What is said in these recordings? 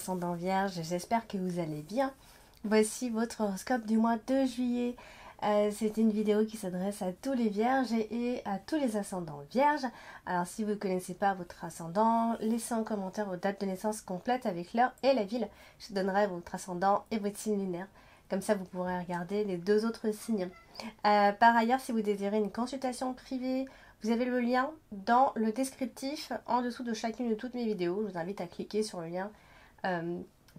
ascendant Vierge, j'espère que vous allez bien. Voici votre horoscope du mois de juillet. C'est une vidéo qui s'adresse à tous les vierges et à tous les ascendants vierges. Alors si vous ne connaissez pas votre ascendant, laissez en commentaire vos dates de naissance complètes avec l'heure et la ville. Je donnerai votre ascendant et votre signe lunaire. Comme ça vous pourrez regarder les deux autres signes. Par ailleurs, si vous désirez une consultation privée, vous avez le lien dans le descriptif en dessous de chacune de toutes mes vidéos. Je vous invite à cliquer sur le lien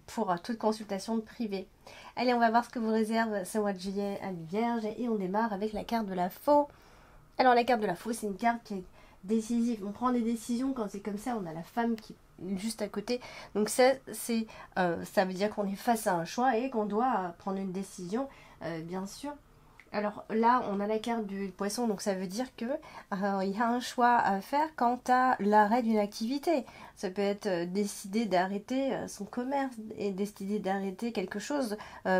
pour toute consultation privée. Allez, on va voir ce que vous réserve ce mois de juillet à les Vierges et on démarre avec la carte de la Faux. Alors la carte de la Faux, c'est une carte qui est décisive. On prend des décisions quand c'est comme ça. On a la femme qui est juste à côté. Donc ça veut dire qu'on est face à un choix et qu'on doit prendre une décision, bien sûr. Alors là, on a la carte du poisson, donc ça veut dire que il y a un choix à faire quant à l'arrêt d'une activité. Ça peut être décider d'arrêter son commerce et décider d'arrêter quelque chose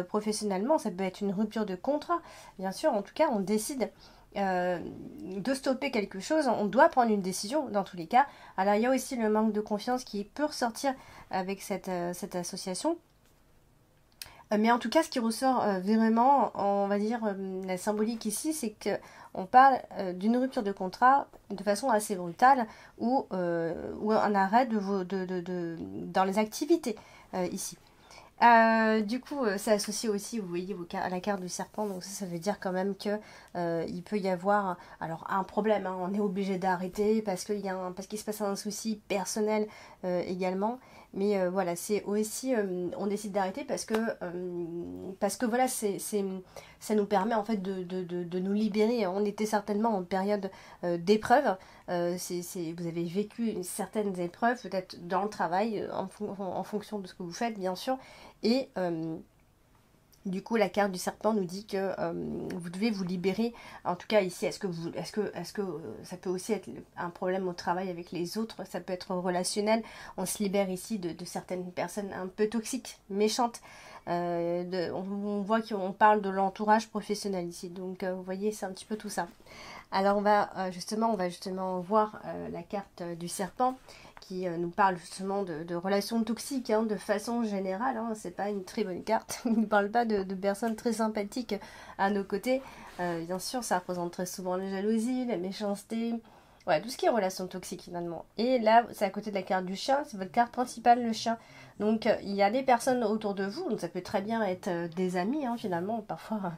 professionnellement. Ça peut être une rupture de contrat. Bien sûr, en tout cas, on décide de stopper quelque chose. On doit prendre une décision dans tous les cas. Alors il y a aussi le manque de confiance qui peut ressortir avec cette association. Mais en tout cas, ce qui ressort vraiment, on va dire, la symbolique ici, c'est qu'on parle d'une rupture de contrat de façon assez brutale ou un arrêt dans les activités ici. Du coup, c'est associé aussi, vous voyez, à la carte du serpent, donc ça veut dire quand même que il peut y avoir alors un problème, hein, on est obligé d'arrêter parce qu'il se passe un souci personnel également. Mais voilà, c'est aussi, on décide d'arrêter parce que voilà, ça nous permet en fait de nous libérer. On était certainement en période d'épreuve. Vous avez vécu certaines épreuves, peut-être dans le travail, en fonction de ce que vous faites, bien sûr. Et du coup, la carte du serpent nous dit que vous devez vous libérer. En tout cas, ici, est-ce que ça peut aussi être un problème au travail avec les autres? Ça peut être relationnel. On se libère ici de certaines personnes un peu toxiques, méchantes. On voit qu'on parle de l'entourage professionnel ici. Donc, vous voyez, c'est un petit peu tout ça. Alors, on va justement voir la carte du serpent qui nous parle justement de relations toxiques, hein, de façon générale. Hein, c'est pas une très bonne carte. Il ne parle pas de personnes très sympathiques à nos côtés. Bien sûr, ça représente très souvent la jalousie, la méchanceté, ouais, tout ce qui est relations toxiques finalement. Et là, c'est à côté de la carte du chien, c'est votre carte principale, le chien. Donc, il y a des personnes autour de vous, donc ça peut très bien être des amis, hein, finalement, parfois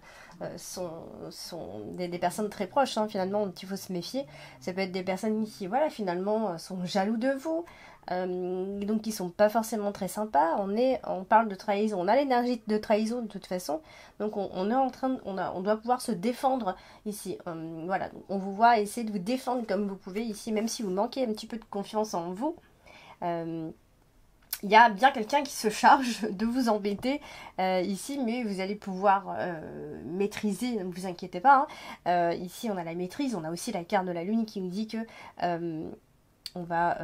sont des personnes très proches, hein, finalement, dont il faut se méfier. Ça peut être des personnes qui, voilà, finalement, sont jaloux de vous, donc qui sont pas forcément très sympas. On parle de trahison, on a l'énergie de trahison de toute façon, donc on est en train on doit pouvoir se défendre ici. Voilà, on vous voit essayer de vous défendre comme vous pouvez ici, même si vous manquez un petit peu de confiance en vous. Il y a bien quelqu'un qui se charge de vous embêter ici, mais vous allez pouvoir maîtriser, ne vous inquiétez pas. Hein. Ici, on a la maîtrise, on a aussi la carte de la lune qui nous dit que on va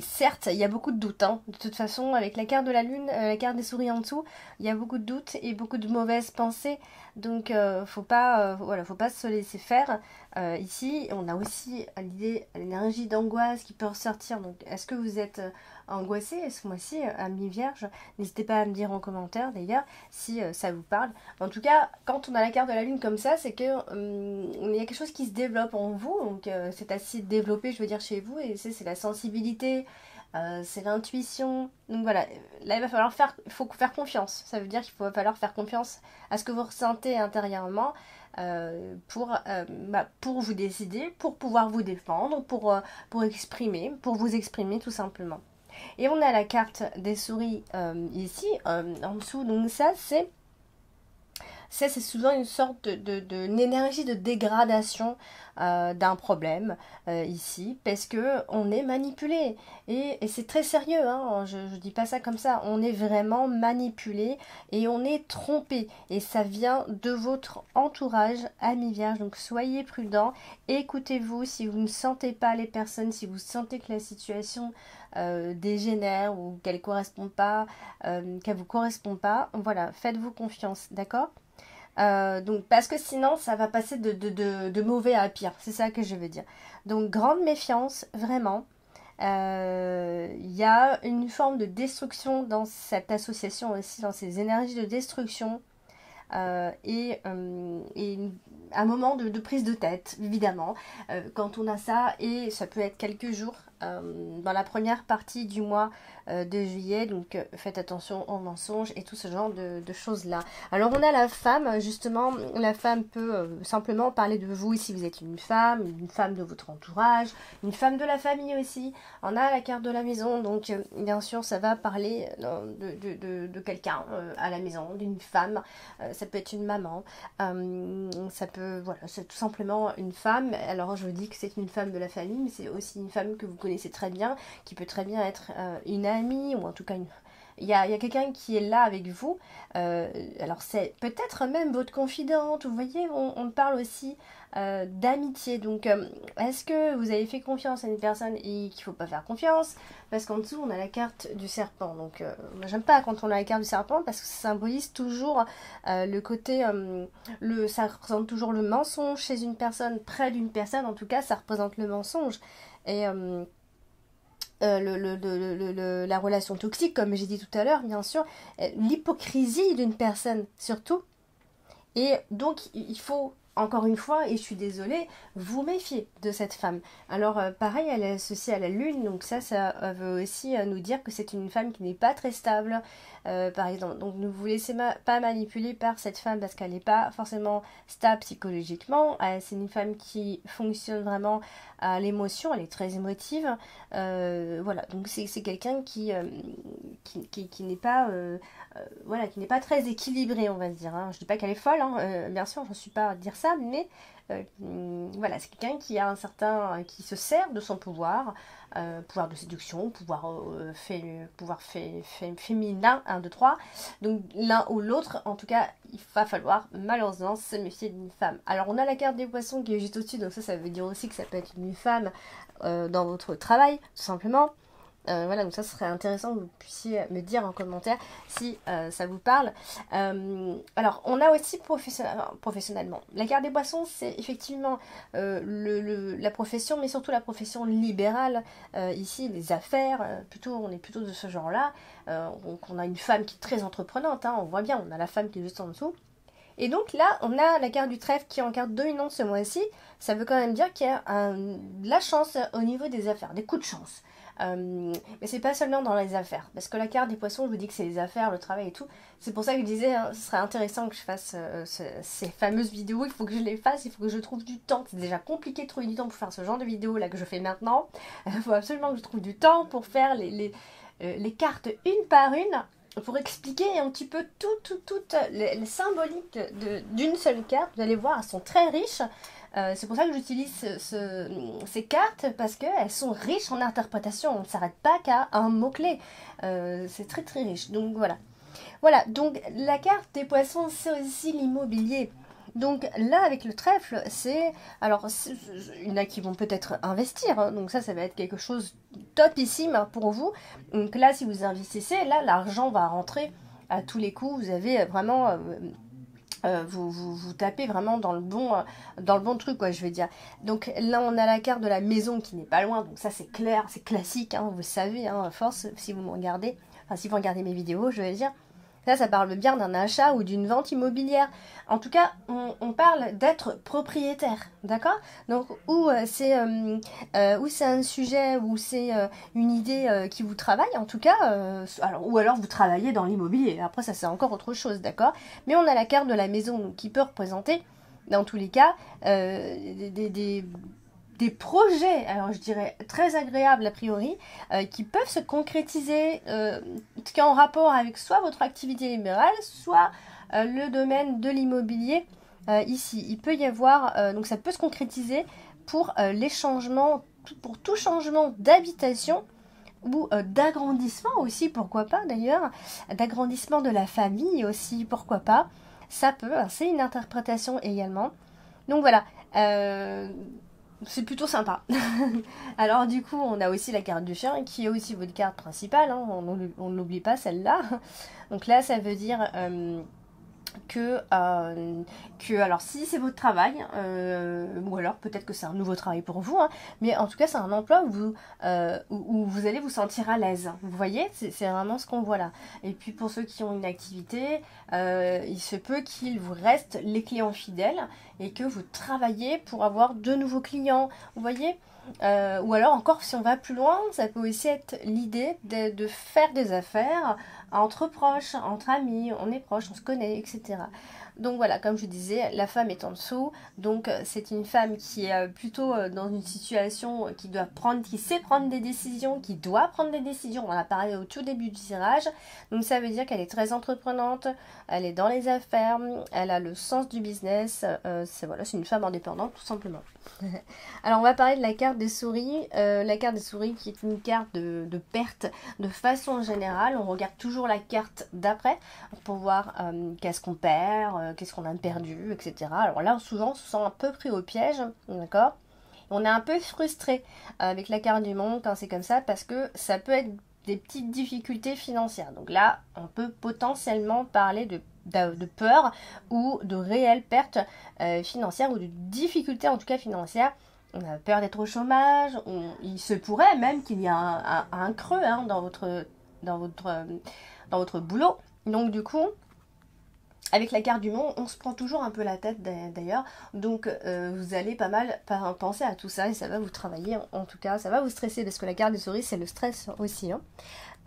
certes, il y a beaucoup de doutes. Hein. De toute façon, avec la carte de la lune, la carte des souris en dessous, il y a beaucoup de doutes et beaucoup de mauvaises pensées. Donc, faut pas se laisser faire. Ici, on a aussi l'énergie d'angoisse qui peut ressortir. Donc, est-ce que vous êtes angoissé ce mois-ci, amis vierges? N'hésitez pas à me dire en commentaire d'ailleurs si ça vous parle. En tout cas, quand on a la carte de la lune comme ça, c'est que il y a quelque chose qui se développe en vous. Donc, c'est assez développé, je veux dire, chez vous. Et c'est la sensibilité. C'est l'intuition. Donc voilà, là il faut faire confiance. Ça veut dire qu'il va falloir faire confiance à ce que vous ressentez intérieurement pour vous décider, pour pouvoir vous défendre, pour vous exprimer tout simplement. Et on a la carte des souris ici, en dessous. Donc ça c'est souvent une sorte une énergie de dégradation d'un problème ici, parce que on est manipulé et c'est très sérieux, hein, je dis pas ça comme ça, on est vraiment manipulé et on est trompé et ça vient de votre entourage, amis vierges, donc soyez prudents, écoutez-vous si vous ne sentez pas les personnes, si vous sentez que la situation dégénère ou qu'elle correspond pas, qu'elle vous correspond pas, voilà, faites-vous confiance, d'accord? Donc parce que sinon ça va passer de mauvais à pire, c'est ça que je veux dire. Donc grande méfiance, vraiment. Il y a une forme de destruction dans cette association aussi, dans ces énergies de destruction. Un moment de prise de tête, évidemment, quand on a ça, et ça peut être quelques jours dans la première partie du mois de juillet, donc faites attention aux mensonges et tout ce genre de choses-là. Alors on a la femme, justement, la femme peut simplement parler de vous si vous êtes une femme de votre entourage, une femme de la famille aussi. On a la carte de la maison, donc bien sûr ça va parler de quelqu'un à la maison, d'une femme, ça peut être une maman, ça peut, voilà, c'est tout simplement une femme. Alors je vous dis que c'est une femme de la famille, mais c'est aussi une femme que vous connaissez très bien, qui peut très bien être une amie, ou en tout cas il y a quelqu'un qui est là avec vous. Alors c'est peut-être même votre confidente, vous voyez, on parle aussi d'amitié. Donc est-ce que vous avez fait confiance à une personne et qu'il ne faut pas faire confiance? Parce qu'en dessous on a la carte du serpent. Donc moi j'aime pas quand on a la carte du serpent, parce que ça symbolise toujours le côté, ça représente toujours le mensonge chez une personne, près d'une personne, en tout cas ça représente le mensonge. Et la relation toxique, comme j'ai dit tout à l'heure, bien sûr, l'hypocrisie d'une personne surtout. Et donc il faut, encore une fois, et je suis désolée, vous méfier de cette femme. Alors pareil, elle est associée à la lune, donc ça veut aussi nous dire que c'est une femme qui n'est pas très stable, par exemple. Donc ne vous laissez pas manipuler par cette femme, parce qu'elle n'est pas forcément stable psychologiquement. C'est une femme qui fonctionne vraiment à l'émotion, elle est très émotive. Voilà, donc c'est quelqu'un qui n'est pas... voilà, qui n'est pas très équilibrée, on va dire. Hein. Je dis pas qu'elle est folle, hein. Bien sûr, je ne suis pas à dire ça, mais voilà, c'est quelqu'un qui a qui se sert de son pouvoir, pouvoir de séduction, pouvoir féminin, 1, 2, 3. Donc l'un ou l'autre, en tout cas, il va falloir malheureusement se méfier d'une femme. Alors on a la carte des poissons qui est juste au-dessus, donc ça veut dire aussi que ça peut être une femme dans votre travail, tout simplement. Voilà, donc ça serait intéressant que vous puissiez me dire en commentaire si ça vous parle. Alors, on a aussi professionnellement. La carte des poissons, c'est effectivement la profession, mais surtout la profession libérale. Ici, les affaires, on est plutôt de ce genre-là. Donc, on a une femme qui est très entreprenante, hein, on voit bien, on a la femme qui est juste en dessous. Et donc là, on a la carte du trèfle qui est en carte dominante ce mois-ci. Ça veut quand même dire qu'il y a de la chance au niveau des affaires, des coups de chance. Mais c'est pas seulement dans les affaires, parce que la carte des poissons, je vous dis que c'est les affaires, le travail et tout. C'est pour ça que je disais, hein, ce serait intéressant que je fasse ces fameuses vidéos. Il faut que je les fasse, il faut que je trouve du temps. C'est déjà compliqué de trouver du temps pour faire ce genre de vidéos là que je fais maintenant. Il faut absolument que je trouve du temps pour faire les cartes une par une, pour expliquer un petit peu toutes les symboliques d'une seule carte. Vous allez voir, elles sont très riches. C'est pour ça que j'utilise ces cartes, parce qu'elles sont riches en interprétation. On ne s'arrête pas qu'à un mot-clé. C'est très très riche. Donc voilà. Voilà, donc la carte des poissons, c'est aussi l'immobilier. Donc là, avec le trèfle, alors, il y en a qui vont peut-être investir, hein, donc ça va être quelque chose de topissime pour vous. Donc là, si vous investissez, là, l'argent va rentrer à tous les coups. Vous avez vraiment... vous tapez vraiment dans le bon truc, quoi, je veux dire. Donc là, on a la carte de la maison qui n'est pas loin, donc ça, c'est clair, c'est classique, hein, vous savez, hein, à force, si vous me regardez, enfin, si vous regardez mes vidéos, je veux dire. Là, ça parle bien d'un achat ou d'une vente immobilière. En tout cas, on parle d'être propriétaire, d'accord? Donc, ou c'est un sujet, ou c'est une idée qui vous travaille, en tout cas, ou alors vous travaillez dans l'immobilier. Après, ça, c'est encore autre chose, d'accord? Mais on a la carte de la maison, donc, qui peut représenter, dans tous les cas, des projets, alors je dirais très agréables a priori, qui peuvent se concrétiser, qui est en rapport avec soit votre activité libérale, soit le domaine de l'immobilier. Ici, il peut y avoir, donc ça peut se concrétiser pour les changements, pour tout changement d'habitation ou d'agrandissement aussi, pourquoi pas d'ailleurs, d'agrandissement de la famille aussi, pourquoi pas. Ça peut, c'est une interprétation également. Donc voilà. C'est plutôt sympa. Alors du coup, on a aussi la carte du chien, qui est aussi votre carte principale, hein, on ne l'oublie pas celle-là. Donc là, ça veut dire alors si c'est votre travail, ou alors peut-être que c'est un nouveau travail pour vous, hein, mais en tout cas c'est un emploi où vous allez vous sentir à l'aise. Vous voyez, c'est vraiment ce qu'on voit là. Et puis pour ceux qui ont une activité, il se peut qu'il vous reste les clients fidèles et que vous travaillez pour avoir de nouveaux clients. Vous voyez, ou alors encore si on va plus loin, ça peut aussi être l'idée de faire des affaires entre proches, entre amis, on est proches, on se connaît, etc. Donc voilà, comme je disais, la femme est en dessous, donc c'est une femme qui est plutôt dans une situation qui sait prendre des décisions, qui doit prendre des décisions. On en a parlé au tout début du tirage, donc ça veut dire qu'elle est très entreprenante, elle est dans les affaires, elle a le sens du business, c'est une femme indépendante tout simplement. Alors on va parler de la carte des souris, la carte des souris qui est une carte de perte de façon générale. On regarde toujours la carte d'après pour voir qu'est-ce qu'on perd, qu'est-ce qu'on a perdu, etc. Alors là souvent on se sent un peu pris au piège, d'accord? On est un peu frustré avec la carte du monde quand c'est comme ça parce que ça peut être des petites difficultés financières. Donc là on peut potentiellement parler de peur ou de réelles pertes financières ou de difficultés en tout cas financières. On a peur d'être au chômage, il se pourrait même qu'il y ait un creux hein, dans votre boulot. Donc du coup, avec la carte du monde, on se prend toujours un peu la tête d'ailleurs. Donc vous allez pas mal penser à tout ça et ça va vous travailler. En tout cas, ça va vous stresser parce que la carte des souris, c'est le stress aussi. Hein.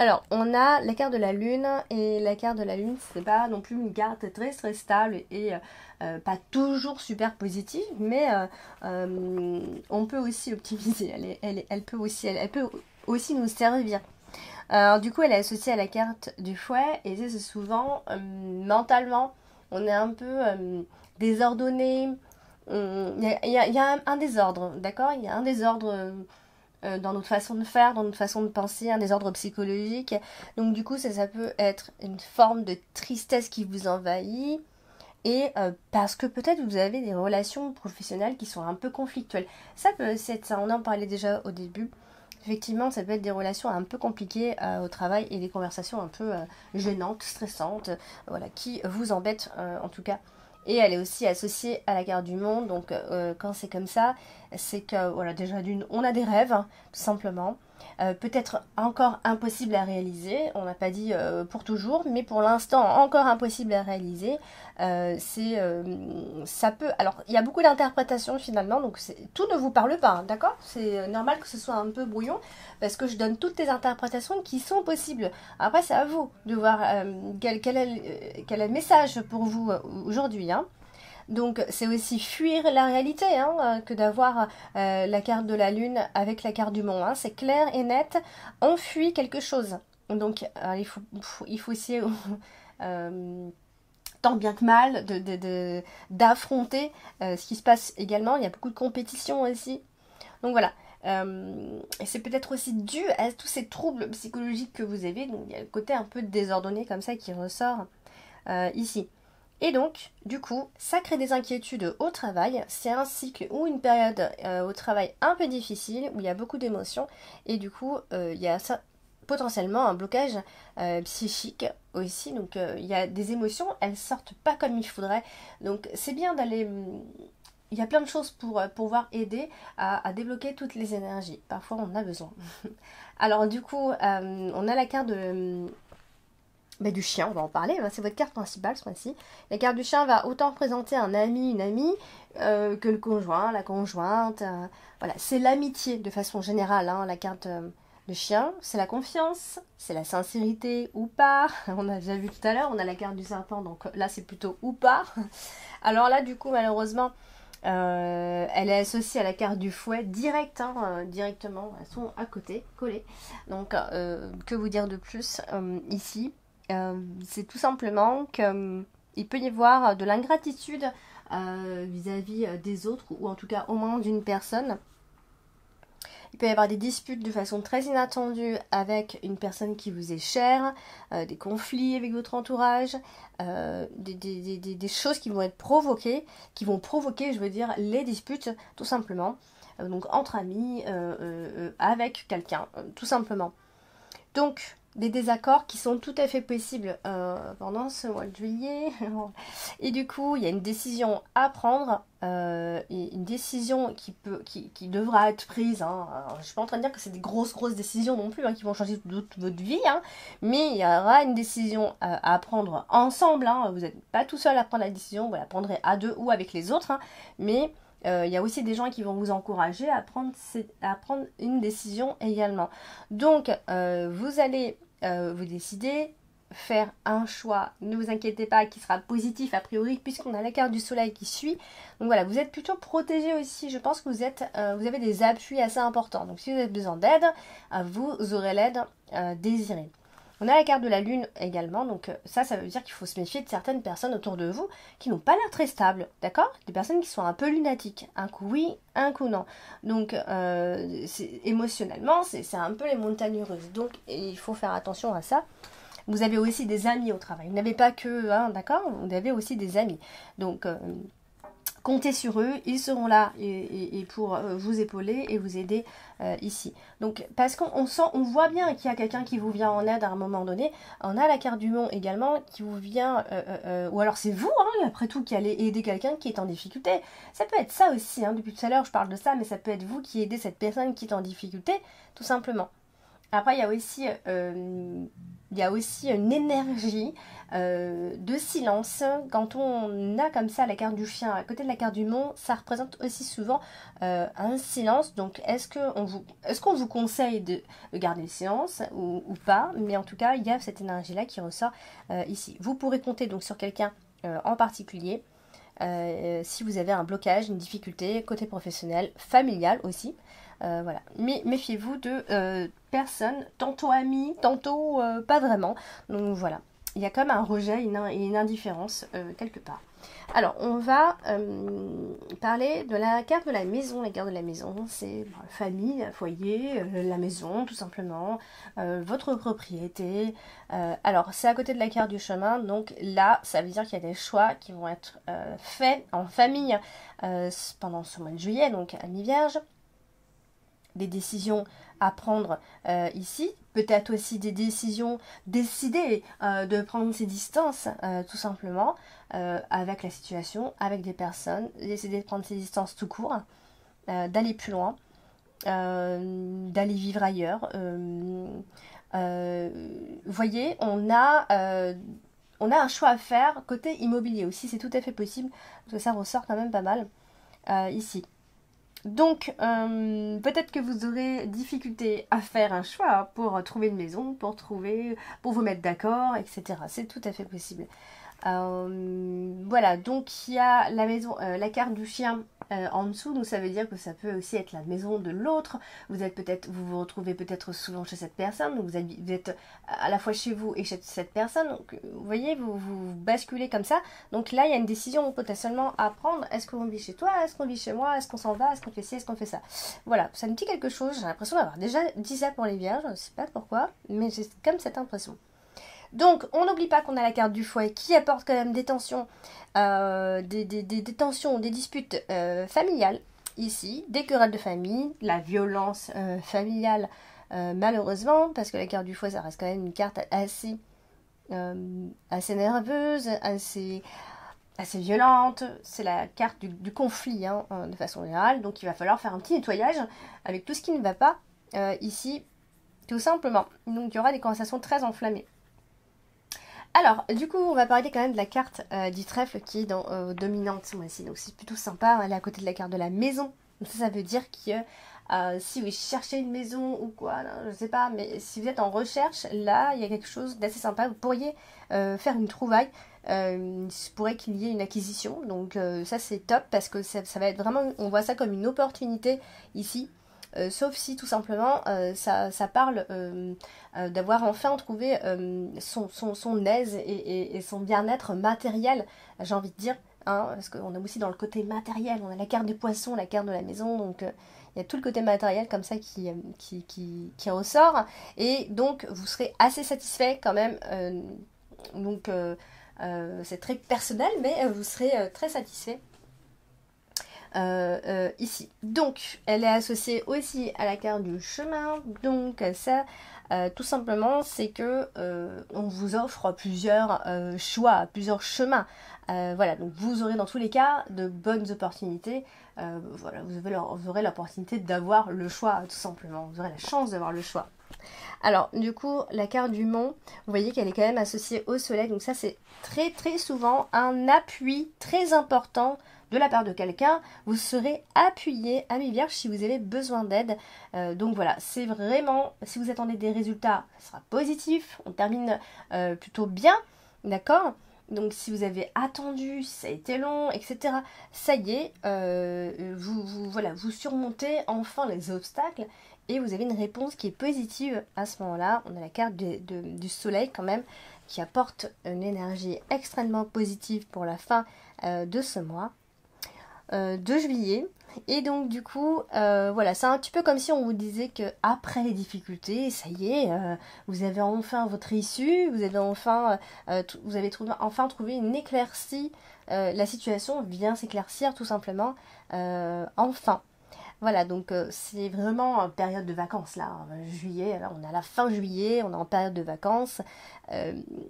Alors, on a la carte de la lune, et la carte de la lune, c'est pas non plus une carte très très stable et pas toujours super positive, mais on peut aussi l'optimiser, elle peut aussi nous servir. Alors du coup, elle est associée à la carte du fouet, et c'est souvent, mentalement, on est un peu désordonné, il y a un désordre, d'accord? Il y a un désordre dans notre façon de faire, dans notre façon de penser, un désordre psychologique. Donc du coup, ça peut être une forme de tristesse qui vous envahit, et parce que peut-être vous avez des relations professionnelles qui sont un peu conflictuelles. Ça peut être ça, on en parlait déjà au début. Effectivement, ça peut être des relations un peu compliquées au travail et des conversations un peu gênantes, stressantes, voilà, qui vous embêtent en tout cas. Et elle est aussi associée à la carte du monde, donc quand c'est comme ça, c'est que voilà, déjà on a des rêves, hein, tout simplement. Peut-être encore impossible à réaliser, on n'a pas dit pour toujours, mais pour l'instant encore impossible à réaliser. Ça peut. Alors, il y a beaucoup d'interprétations finalement, donc tout ne vous parle pas, hein, d'accord? C'est normal que ce soit un peu brouillon, parce que je donne toutes les interprétations qui sont possibles. Après, c'est à vous de voir quel est le message pour vous aujourd'hui, hein. Donc c'est aussi fuir la réalité hein, que d'avoir la carte de la lune avec la carte du monde. Hein. C'est clair et net, on fuit quelque chose. Donc il faut essayer, tant bien que mal, d'affronter ce qui se passe également. Il y a beaucoup de compétition aussi. Donc voilà. Et c'est peut-être aussi dû à tous ces troubles psychologiques que vous avez. Donc il y a le côté un peu désordonné comme ça qui ressort ici. Et donc, du coup, ça crée des inquiétudes au travail. C'est un cycle ou une période au travail un peu difficile, où il y a beaucoup d'émotions. Et du coup, il y a ça, potentiellement un blocage psychique aussi. Donc, il y a des émotions, elles sortent pas comme il faudrait. Donc, c'est bien d'aller... Il y a plein de choses pour pouvoir aider à débloquer toutes les énergies. Parfois, on en a besoin. Alors, du coup, on a la carte du chien, on va en parler, c'est votre carte principale ce mois-ci. La carte du chien va autant représenter un ami, une amie, que le conjoint, la conjointe. Voilà, c'est l'amitié de façon générale, hein, la carte de chien. C'est la confiance, c'est la sincérité ou pas. On a déjà vu tout à l'heure, on a la carte du serpent, donc là c'est plutôt ou pas. Alors là, du coup, malheureusement, elle est associée à la carte du fouet direct, hein, directement, elles sont à côté, collées. Donc, que vous dire de plus ici? C'est tout simplement qu'il peut y avoir de l'ingratitude vis-à-vis des autres, ou en tout cas au moins d'une personne. Il peut y avoir des disputes de façon très inattendue avec une personne qui vous est chère, des conflits avec votre entourage, des choses qui vont être provoquées, je veux dire, les disputes, tout simplement. Donc entre amis, avec quelqu'un, tout simplement. Donc, des désaccords qui sont tout à fait possibles pendant ce mois de juillet. Et du coup, il y a une décision à prendre, et une décision qui devra être prise. Hein. Alors, je ne suis pas en train de dire que c'est des grosses décisions non plus, hein, qui vont changer toute votre vie, hein, mais il y aura une décision à prendre ensemble. Hein. Vous n'êtes pas tout seul à prendre la décision, vous la prendrez à deux ou avec les autres, hein, mais il y a aussi des gens qui vont vous encourager à prendre une décision également. Donc, vous allez vous décider, faire un choix, ne vous inquiétez pas, qui sera positif a priori, puisqu'on a la carte du soleil qui suit. Donc voilà, vous êtes plutôt protégé aussi. Je pense que vous avez des appuis assez importants. Donc si vous avez besoin d'aide, vous aurez l'aide désirée. On a la carte de la lune également, donc ça veut dire qu'il faut se méfier de certaines personnes autour de vous qui n'ont pas l'air très stables, d'accord? Des personnes qui sont un peu lunatiques, un coup oui, un coup non. Donc émotionnellement, c'est un peu les montagnes russes, donc il faut faire attention à ça. Vous avez aussi des amis au travail, vous n'avez pas que, hein, d'accord? Vous avez aussi des amis, donc comptez sur eux, ils seront là et pour vous épauler et vous aider ici. Donc parce on voit bien qu'il y a quelqu'un qui vous vient en aide à un moment donné. On a la carte du monde également qui vous vient, ou alors c'est vous, hein, après tout, qui allez aider quelqu'un qui est en difficulté. Ça peut être ça aussi, hein, depuis tout à l'heure je parle de ça, mais ça peut être vous qui aidez cette personne qui est en difficulté, tout simplement. Après, il y a aussi une énergie de silence. Quand on a comme ça la carte du chien à côté de la carte du monde, ça représente aussi souvent un silence. Donc, est-ce qu'on vous conseille de garder le silence ou pas? Mais en tout cas, il y a cette énergie-là qui ressort ici. Vous pourrez compter donc sur quelqu'un en particulier. Si vous avez un blocage, une difficulté, côté professionnel, familial aussi. Voilà. Mais méfiez-vous de personnes, tantôt amies, tantôt pas vraiment. Donc voilà. Il y a comme un rejet et une indifférence quelque part. Alors, on va parler de la carte de la maison. La carte de la maison, c'est famille, foyer, la maison, tout simplement, votre propriété. Alors, c'est à côté de la carte du chemin, donc là, ça veut dire qu'il y a des choix qui vont être faits en famille pendant ce mois de juillet, donc à mi-vierge. Des décisions à prendre ici, peut-être aussi des décisions, décider de prendre ses distances tout simplement avec la situation, avec des personnes, décider de prendre ses distances tout court, d'aller plus loin, d'aller vivre ailleurs. Vous voyez, on a un choix à faire côté immobilier aussi, c'est tout à fait possible, parce que ça ressort quand même pas mal ici. Donc, peut-être que vous aurez difficulté à faire un choix pour trouver une maison, pour vous mettre d'accord, etc. C'est tout à fait possible. Voilà, donc il y a la maison, la carte du chien en dessous, donc ça veut dire que ça peut aussi être la maison de l'autre. Vous vous retrouvez peut-être souvent chez cette personne, donc vous êtes à la fois chez vous et chez cette personne. Donc vous voyez, vous basculez comme ça. Donc là, il y a une décision potentiellement à prendre. Est-ce qu'on vit chez toi? Est-ce qu'on vit chez moi? Est-ce qu'on s'en va? Est-ce qu'on fait ci? Est-ce qu'on fait ça? Voilà, ça me dit quelque chose. J'ai l'impression d'avoir déjà dit ça pour les vierges. Je ne sais pas pourquoi, mais j'ai comme cette impression. Donc, on n'oublie pas qu'on a la carte du foyer qui apporte quand même des tensions, des tensions, des disputes familiales ici, des querelles de famille, la violence familiale malheureusement, parce que la carte du foyer, ça reste quand même une carte assez nerveuse, assez violente. C'est la carte du conflit hein, de façon générale, donc il va falloir faire un petit nettoyage avec tout ce qui ne va pas ici, tout simplement. Donc, il y aura des conversations très enflammées. Alors, du coup, on va parler quand même de la carte du trèfle qui est dominante ce mois-ci. Donc, c'est plutôt sympa. Elle est à côté de la carte de la maison. Donc, ça veut dire que si vous cherchez une maison ou quoi, là, je sais pas, mais si vous êtes en recherche, là, il y a quelque chose d'assez sympa. Vous pourriez faire une trouvaille. Il pourrait qu'il y ait une acquisition. Donc, ça, c'est top parce que ça va être vraiment, on voit ça comme une opportunité ici. Sauf si tout simplement ça parle d'avoir enfin trouvé son aise et son bien-être matériel, j'ai envie de dire, hein, parce qu'on est aussi dans le côté matériel, on a la carte des poissons, la carte de la maison, donc il y a tout le côté matériel comme ça qui ressort, et donc vous serez assez satisfait quand même, c'est très personnel, mais vous serez très satisfait. ici. Donc, elle est associée aussi à la carte du chemin. Donc, ça, tout simplement, c'est que on vous offre plusieurs choix, plusieurs chemins. Voilà, donc vous aurez dans tous les cas de bonnes opportunités. Voilà, vous aurez l'opportunité d'avoir le choix, tout simplement. Vous aurez la chance d'avoir le choix. Alors, du coup, la carte du mont, vous voyez qu'elle est quand même associée au soleil. Donc ça, c'est très très souvent un appui très important de la part de quelqu'un. Vous serez appuyé, ami Vierge, si vous avez besoin d'aide. Donc voilà, c'est vraiment, si vous attendez des résultats, ça sera positif. On termine plutôt bien, d'accord ? Donc si vous avez attendu, si ça a été long, etc., ça y est, voilà, vous surmontez enfin les obstacles et vous avez une réponse qui est positive à ce moment-là. On a la carte du soleil quand même qui apporte une énergie extrêmement positive pour la fin de ce mois de juillet. Et donc du coup, voilà, c'est un petit peu comme si on vous disait que après les difficultés, ça y est, vous avez enfin votre issue, vous avez enfin, enfin trouvé une éclaircie. La situation vient s'éclaircir tout simplement, enfin. Voilà, donc c'est vraiment en période de vacances là, juillet, alors on est à la fin juillet, on est en période de vacances.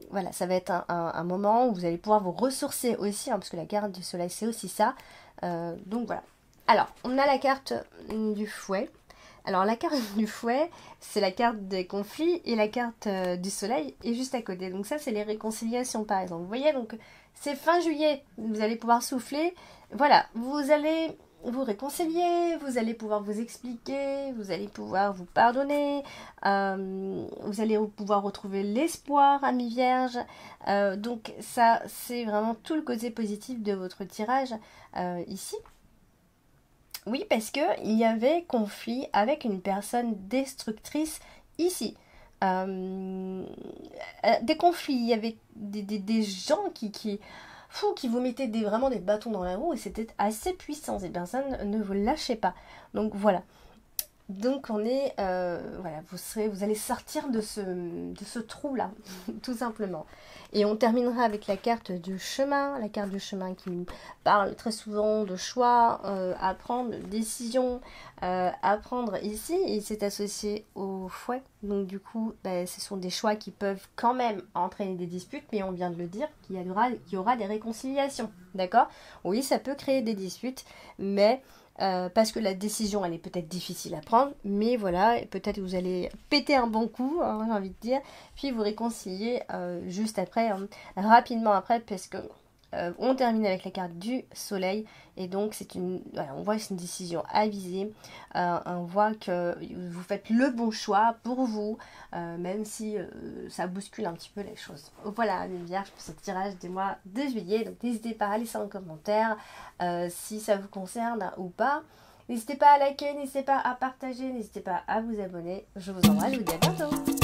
Voilà, ça va être un moment où vous allez pouvoir vous ressourcer aussi, hein, parce que la carte du soleil c'est aussi ça. Donc voilà. Alors, on a la carte du fouet. Alors la carte du fouet, c'est la carte des conflits et la carte du soleil est juste à côté. Donc ça, c'est les réconciliations par exemple. Vous voyez, donc c'est fin juillet, vous allez pouvoir souffler. Voilà, vous allez vous réconcilier, vous allez pouvoir vous expliquer, vous allez pouvoir vous pardonner, vous allez pouvoir retrouver l'espoir, ami Vierge. Donc ça, c'est vraiment tout le côté positif de votre tirage ici. Oui, parce que il y avait conflit avec une personne destructrice ici. Des conflits, il y avait des gens qui vous mettaient vraiment des bâtons dans la roue et c'était assez puissant. Ces personnes ne vous lâchez pas. Donc voilà. Donc on est, voilà, vous allez sortir de ce trou-là, tout simplement. Et on terminera avec la carte du chemin, qui nous parle très souvent de choix à prendre, de décisions à prendre ici. Et c'est associé au fouet. Donc du coup, ce sont des choix qui peuvent quand même entraîner des disputes, mais on vient de le dire, qu'il y aura des réconciliations, d'accord ? Oui, ça peut créer des disputes, mais... parce que la décision elle est peut-être difficile à prendre, mais voilà, peut-être que vous allez péter un bon coup, hein, j'ai envie de dire, puis vous réconcilier juste après, rapidement après, parce que on termine avec la carte du soleil, et donc voilà, on voit que c'est une décision avisée, on voit que vous faites le bon choix pour vous, même si ça bouscule un petit peu les choses. Voilà, mes vierges, pour ce tirage des mois de juillet, donc n'hésitez pas à laisser en commentaire si ça vous concerne ou pas. N'hésitez pas à liker, n'hésitez pas à partager, n'hésitez pas à vous abonner. Je vous embrasse, je vous dis à bientôt.